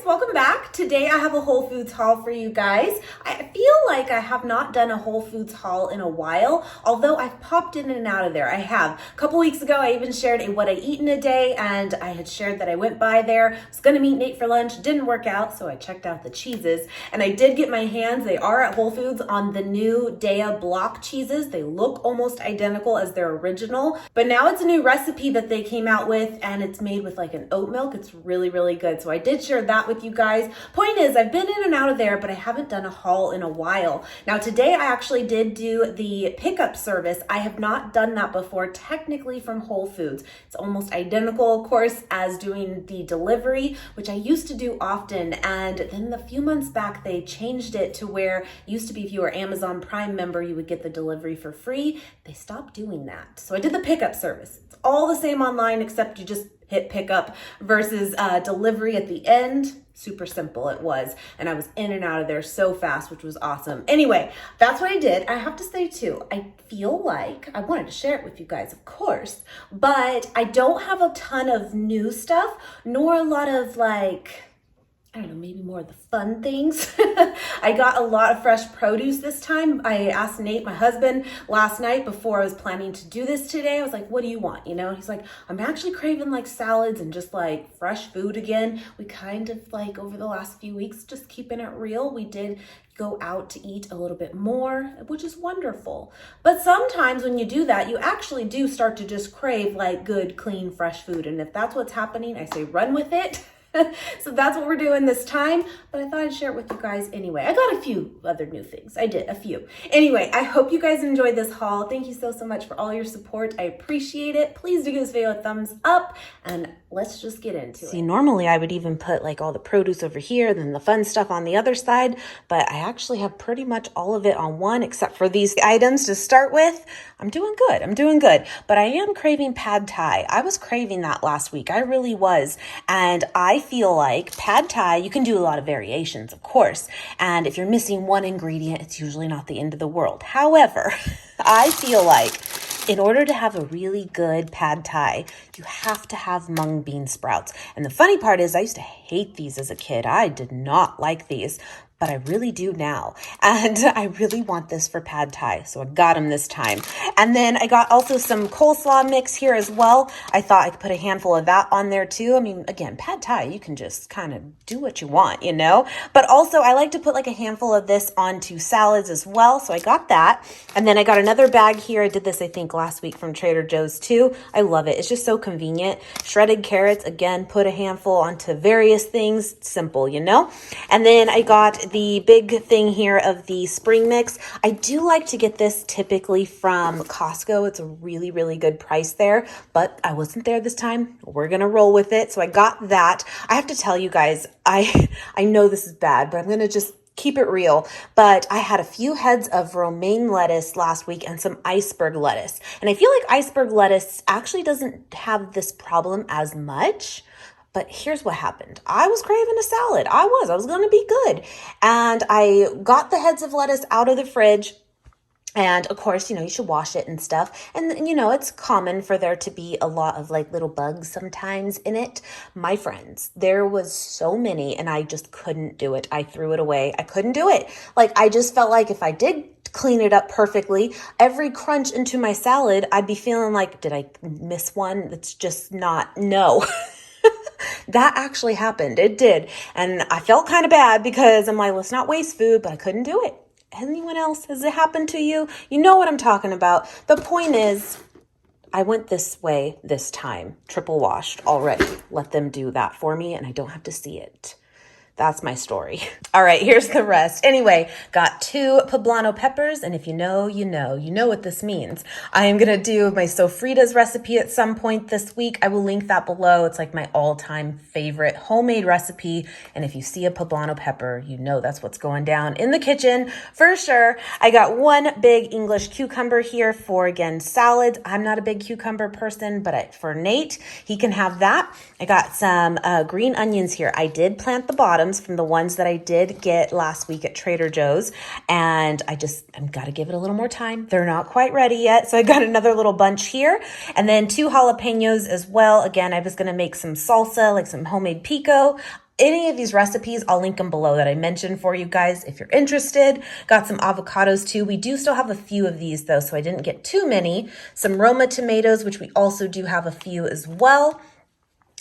welcome back. Today I have a Whole Foods haul for you guys. I feel like I have not done a Whole Foods haul in a while, although I've popped in and out of there. I have. A couple weeks ago I even shared what I eat in a day, and I had shared that I went by there. I was gonna meet Nate for lunch, didn't work out, so I checked out the cheeses, and I did get my hands, they are at Whole Foods, on the new Daiya block cheeses. They look almost identical as their original, but now it's a new recipe that they came out with, and it's made with like an oat milk. It's really, really good. So I did share that with you guys. Point is, I've been in and out of there, but I haven't done a haul in a while. Now today I actually did do the pickup service. I have not done that before, technically from Whole Foods. It's almost identical, of course, as doing the delivery, which I used to do often. And then a few months back, they changed it to where it used to be if you were Amazon Prime member, you would get the delivery for free. They stopped doing that. So I did the pickup service. It's all the same online, except you just hit pickup versus delivery at the end. Super simple it was. And I was in and out of there so fast, which was awesome. Anyway, that's what I did. I have to say too, I feel like I wanted to share it with you guys, of course, but I don't have a ton of new stuff, nor a lot of like, I don't know, maybe more of the fun things. I got a lot of fresh produce this time. I asked Nate, my husband, last night before I was planning to do this today. I was like, what do you want? You know, he's like, I'm actually craving like salads and just like fresh food again. We kind of like over the last few weeks, just keeping it real. We did go out to eat a little bit more, which is wonderful. But sometimes when you do that, you actually do start to just crave like good, clean, fresh food. And if that's what's happening, I say run with it. So that's what we're doing this time, but I thought I'd share it with you guys anyway. I got a few other new things. I did a few. Anyway, I hope you guys enjoyed this haul. Thank you so much for all your support. I appreciate it. Please do give this video a thumbs up, and let's just get into it. See, normally I would even put like all the produce over here, then the fun stuff on the other side, but I actually have pretty much all of it on one, except for these items to start with. I'm doing good, but I am craving pad thai. I was craving that last week. I really was. And I feel like pad thai, you can do a lot of variations, of course. And if you're missing one ingredient, it's usually not the end of the world. However, I feel like in order to have a really good pad thai, you have to have mung bean sprouts. And the funny part is I used to hate these as a kid. I did not like these, but I really do now. And I really want this for pad thai, so I got them this time. And then I got also some coleslaw mix here as well. I thought I could put a handful of that on there too. I mean, again, pad thai, you can just kind of do what you want, you know? But also I like to put like a handful of this onto salads as well, so I got that. And then I got another bag here. I did this, I think, last week from Trader Joe's too. I love it. It's just so convenient. Shredded carrots, again, put a handful onto various things. Simple, you know? And then I got the big thing here of the spring mix. I do like to get this typically from Costco. It's a really, really good price there, but I wasn't there this time. We're gonna roll with it. So I got that. I have to tell you guys, I know this is bad, but I'm gonna just keep it real. But I had a few heads of romaine lettuce last week and some iceberg lettuce. And I feel like iceberg lettuce actually doesn't have this problem as much. But here's what happened. I was craving a salad. I was going to be good. And I got the heads of lettuce out of the fridge. And of course, you know, you should wash it and stuff. And, you know, it's common for there to be a lot of like little bugs sometimes in it. My friends, there was so many and I just couldn't do it. I threw it away. I couldn't do it. Like, I just felt like if I did clean it up perfectly, every crunch into my salad, I'd be feeling like, did I miss one? It's just not, no. That actually happened. It did. And I felt kind of bad because I'm like, let's not waste food, but I couldn't do it. Anyone else? Has it happened to you? You know what I'm talking about. The point is, I went this way this time, triple washed already. Let them do that for me and I don't have to see it. That's my story. All right, here's the rest. Anyway, got 2 poblano peppers, and if you know, you know. You know what this means. I am gonna do my sofritas recipe at some point this week. I will link that below. It's like my all-time favorite homemade recipe, and if you see a poblano pepper, you know that's what's going down in the kitchen for sure. I got 1 big English cucumber here for, again, salads. I'm not a big cucumber person, but for Nate, he can have that. I got some green onions here. I did plant the bottom from the ones that I did get last week at Trader Joe's. And I'm got to give it a little more time. They're not quite ready yet. So I got another little bunch here and then 2 jalapenos as well. Again, I was going to make some salsa, like some homemade pico. any of these recipes, I'll link them below that I mentioned for you guys if you're interested. Got some avocados too. We do still have a few of these though, so I didn't get too many. Some Roma tomatoes, which we also do have a few as well.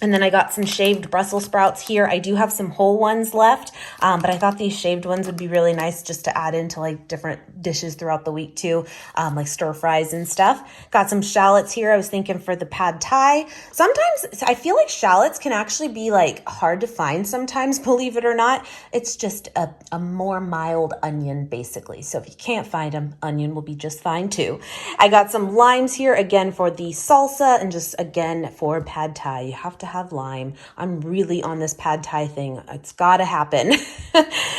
And then I got some shaved Brussels sprouts here. I do have some whole ones left, but I thought these shaved ones would be really nice just to add into like different dishes throughout the week too, like stir fries and stuff. Got some shallots here. I was thinking for the pad thai. Sometimes I feel like shallots can actually be like hard to find sometimes, believe it or not. It's just a more mild onion basically. So if you can't find them, onion will be just fine too. I got some limes here again for the salsa and just again for pad thai. You have to have lime. I'm really on this pad thai thing. It's got to happen.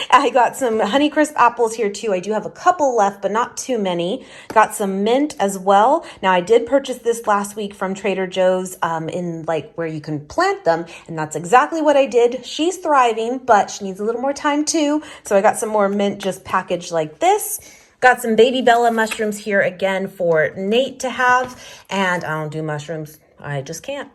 I got some Honeycrisp apples here too. I do have a couple left, but not too many. Got some mint as well. Now I did purchase this last week from Trader Joe's in like where you can plant them, and that's exactly what I did. She's thriving, but she needs a little more time too. So I got some more mint just packaged like this. Got some baby Bella mushrooms here again for Nate to have, and I don't do mushrooms. I just can't.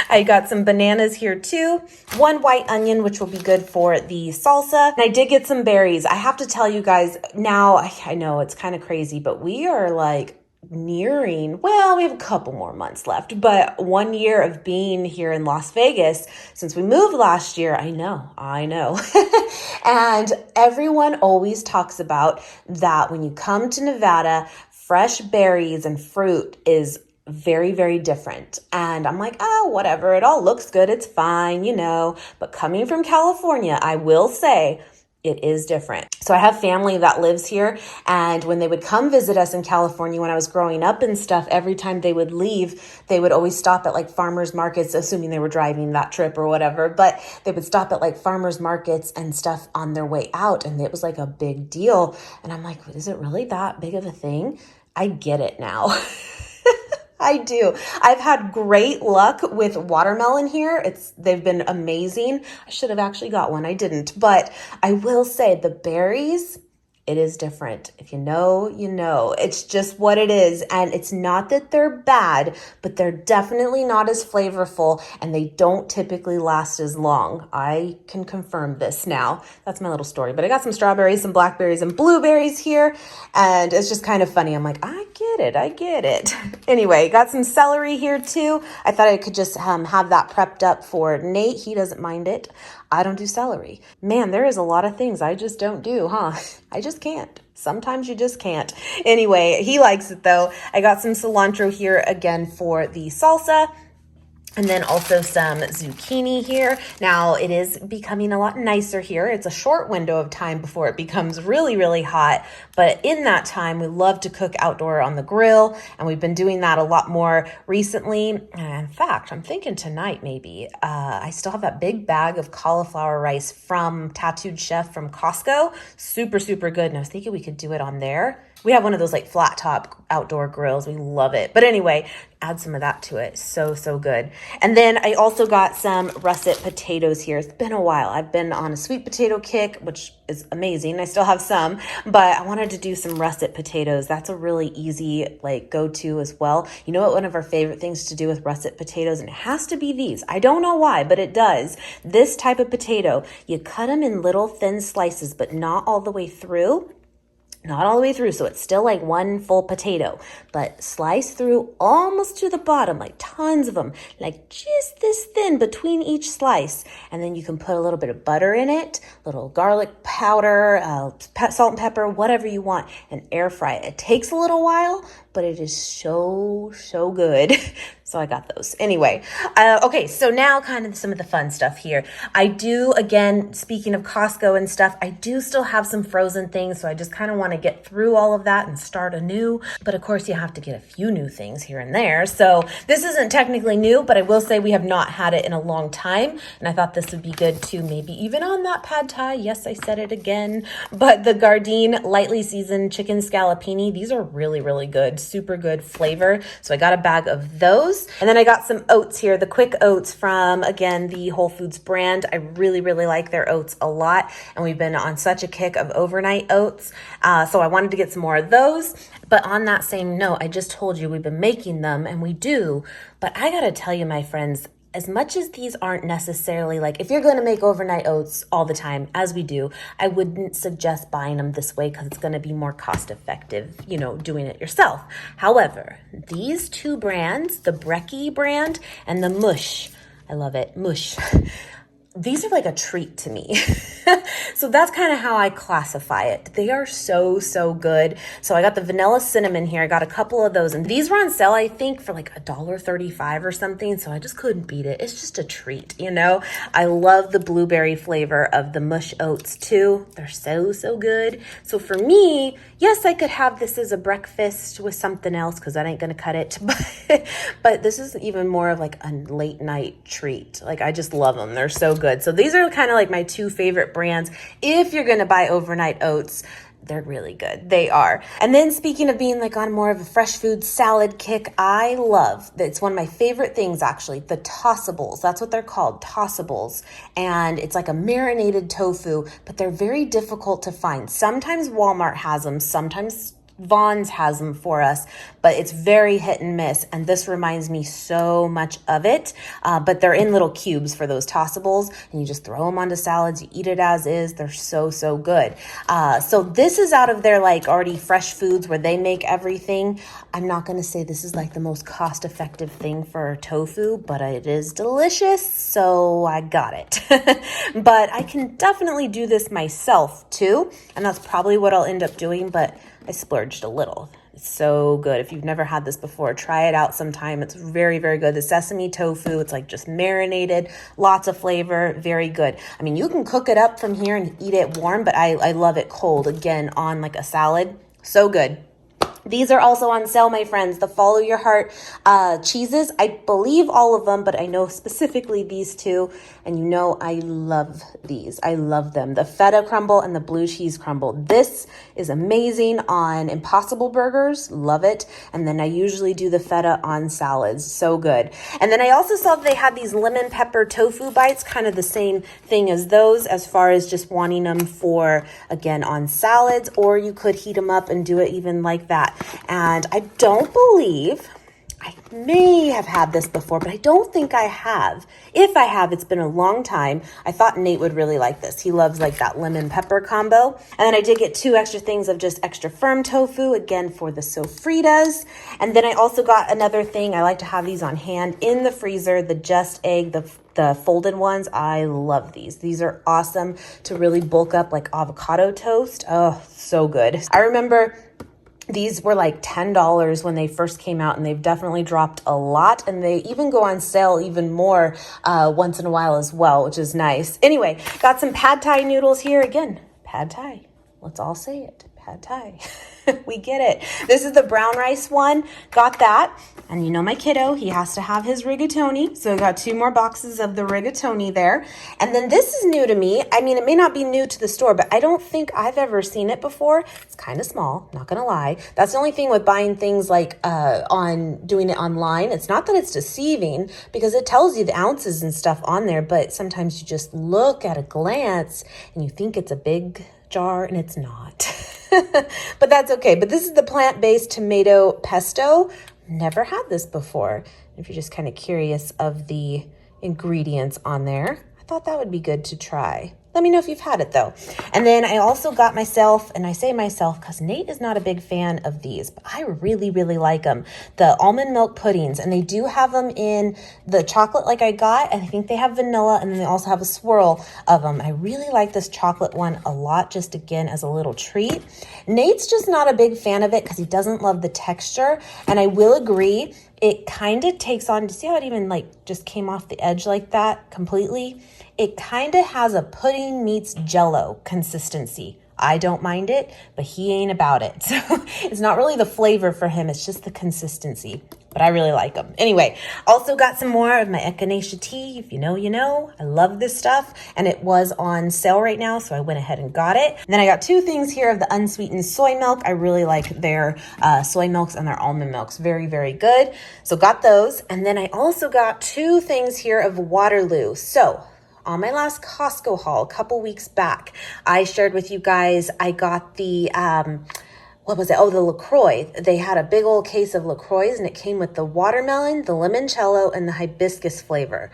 I got some bananas here too. One white onion, which will be good for the salsa. And I did get some berries. I have to tell you guys now, I know it's kind of crazy, but we are like nearing, well, we have a couple more months left, but 1 year of being here in Las Vegas since we moved last year. I know. And everyone always talks about that when you come to Nevada, fresh berries and fruit is very, very different. And I'm like, oh, whatever. It all looks good. It's fine, you know. But coming from California, I will say it is different. So I have family that lives here. And when they would come visit us in California when I was growing up and stuff, every time they would leave, they would always stop at like farmers markets, assuming they were driving that trip or whatever. But they would stop at like farmers markets and stuff on their way out. And it was like a big deal. And I'm like, is it really that big of a thing? I get it now. I do. I've had great luck with watermelon here. They've been amazing. I should have actually got one. I didn't. But I will say the berries, it is different. If you know, you know. It's just what it is. And it's not that they're bad, but they're definitely not as flavorful and they don't typically last as long. I can confirm this now. That's my little story. But I got some strawberries, some blackberries, and blueberries here. And it's just kind of funny. I'm like, I get it. Anyway, got some celery here too. I thought I could just have that prepped up for Nate. He doesn't mind it. I don't do celery. Man, there is a lot of things I just don't do, huh? I just can't. Sometimes you just can't. Anyway, he likes it though. I got some cilantro here again for the salsa. And then also some zucchini here. Now it is becoming a lot nicer here. It's a short window of time before it becomes really, really hot. But in that time, we love to cook outdoor on the grill. And we've been doing that a lot more recently. And in fact, I'm thinking tonight maybe. I still have that big bag of cauliflower rice from Tattooed Chef from Costco. Super, super good. And I was thinking we could do it on there. We have one of those like flat top outdoor grills. We love it. But anyway, add some of that to it. So, so good. And then I also got some russet potatoes here. It's been a while. I've been on a sweet potato kick, which is amazing. I still have some, but I wanted to do some russet potatoes. That's a really easy like go-to as well. You know what? One of our favorite things to do with russet potatoes, and it has to be these. I don't know why, but it does. This type of potato, you cut them in little thin slices, but not all the way through. Not all the way through, so it's still like one full potato, but slice through almost to the bottom, like tons of them, like just this thin between each slice. And then you can put a little bit of butter in it, little garlic powder, salt and pepper, whatever you want, and air fry it. It takes a little while, but it is so, so good. So I got those. Anyway, okay, so now kind of some of the fun stuff here. I do, again, speaking of Costco and stuff, I do still have some frozen things, so I just kind of want to get through all of that and start anew. But of course, you have to get a few new things here and there. So this isn't technically new, but I will say we have not had it in a long time. And I thought this would be good too, maybe even on that pad thai. Yes, I said it again. But the Gardein lightly seasoned chicken scallopini, these are really, really good. Super good flavor. So I got a bag of those. And then I got some oats here, the quick oats from, again, the Whole Foods brand. I really, really like their oats a lot. And we've been on such a kick of overnight oats. So I wanted to get some more of those. But on that same note, I just told you we've been making them, and we do. But I got to tell you, my friends, as much as these aren't necessarily like, if you're going to make overnight oats all the time, as we do, I wouldn't suggest buying them this way because it's going to be more cost effective, doing it yourself. However, these two brands, the Brekkie brand and the Mush, I love it, Mush. These are like a treat to me. So that's kind of how I classify it. They are so, so good. So I got the vanilla cinnamon here. I got a couple of those, and these were on sale, I think, for like $1.35 or something. So I just couldn't beat it. It's just a treat, I love the blueberry flavor of the Mush oats too. They're so, so good. So for me, yes, I could have this as a breakfast with something else because that ain't going to cut it. But this is even more of like a late night treat. Like, I just love them. They're so good. So these are kind of like my two favorite brands. If you're going to buy overnight oats, they're really good. They are. And then speaking of being like on more of a fresh food salad kick, I love, it's one of my favorite things actually, the tossables. That's what they're called, tossables. And it's like a marinated tofu, but they're very difficult to find. Sometimes Walmart has them, sometimes Vaughn's has them for us, but it's very hit and miss. And this reminds me so much of it. But they're in little cubes for those tossables, and you just throw them onto salads. You eat it as is. They're so, so good. So this is out of their like already fresh foods where they make everything. I'm not going to say this is like the most cost effective thing for tofu, but it is delicious. So I got it. But I can definitely do this myself too. And that's probably what I'll end up doing. But I splurged a little. It's so good. If you've never had this before, try it out sometime. It's very, very good. The sesame tofu, it's like just marinated, lots of flavor, very good. I mean, you can cook it up from here and eat it warm, but I love it cold, again, on like a salad. So good. These are also on sale, my friends. The Follow Your Heart cheeses. I believe all of them, but I know specifically these two. And I love these. I love them. The feta crumble and the blue cheese crumble. This is amazing on Impossible Burgers. Love it. And then I usually do the feta on salads. So good. And then I also saw that they had these lemon pepper tofu bites, kind of the same thing as those, as far as just wanting them for, again, on salads, or you could heat them up and do it even like that. And I don't believe, I may have had this before, but I don't think I have. If I have, it's been a long time. I thought Nate would really like this. He loves like that lemon pepper combo. And then I did get 2 extra things of just extra firm tofu, again, for the sofritas. And then I also got another thing. I like to have these on hand in the freezer, the Just Egg, the folded ones. I love these. These are awesome to really bulk up like avocado toast. Oh, so good. I remember these were like $10 when they first came out, and they've definitely dropped a lot, and they even go on sale even more once in a while as well, which is nice. Anyway, got some pad thai noodles here. Again, pad thai. Let's all say it. Pad thai. We get it. This is the brown rice one. Got that. And my kiddo, he has to have his rigatoni. So I got 2 more boxes of the rigatoni there. And then this is new to me. I mean, it may not be new to the store, but I don't think I've ever seen it before. It's kind of small, not gonna lie. That's the only thing with buying things like doing it online. It's not that it's deceiving, because it tells you the ounces and stuff on there, but sometimes you just look at a glance and you think it's a big jar, and it's not. But that's okay. But this is the plant-based tomato pesto. Never had this before. If you're just kind of curious of the ingredients on there, I thought that would be good to try. Let me know if you've had it though. And then I also got myself, and I say myself because Nate is not a big fan of these, but I really, really like them, the almond milk puddings. And they do have them in the chocolate like I got, and I think they have vanilla, and then they also have a swirl of them. I really like this chocolate one a lot, just again as a little treat. Nate's just not a big fan of it because he doesn't love the texture. And I will agree, it kind of takes on, see how it even like just came off the edge like that completely? It kind of has a pudding meets Jell-O consistency. I don't mind it, but he ain't about it. So it's not really the flavor for him. It's just the consistency, but I really like them. Anyway, also got some more of my echinacea tea. If you know, you know. I love this stuff, and it was on sale right now, so I went ahead and got it. And then I got 2 things here of the unsweetened soy milk. I really like their soy milks and their almond milks. Very, very good. So got those. And then I also got 2 things here of Waterloo. So on my last Costco haul a couple weeks back, I shared with you guys, I got the, what was it? Oh, the LaCroix. They had a big old case of LaCroix, and it came with the watermelon, the limoncello, and the hibiscus flavor.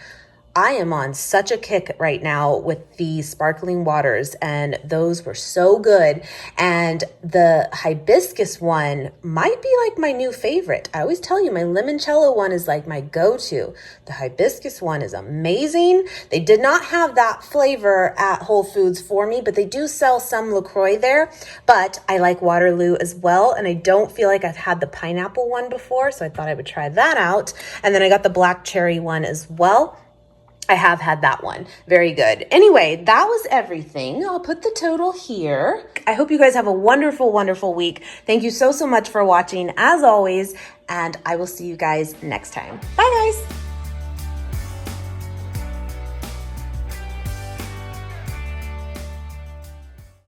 I am on such a kick right now with the sparkling waters, and those were so good. And the hibiscus one might be like my new favorite. I always tell you my limoncello one is like my go-to. The hibiscus one is amazing. They did not have that flavor at Whole Foods for me, but they do sell some LaCroix there. But I like Waterloo as well, and I don't feel like I've had the pineapple one before, so I thought I would try that out. And then I got the black cherry one as well. I have had that one. Very good. Anyway, that was everything. I'll put the total here. I hope you guys have a wonderful, wonderful week. Thank you so, so much for watching as always, and I will see you guys next time. Bye, guys.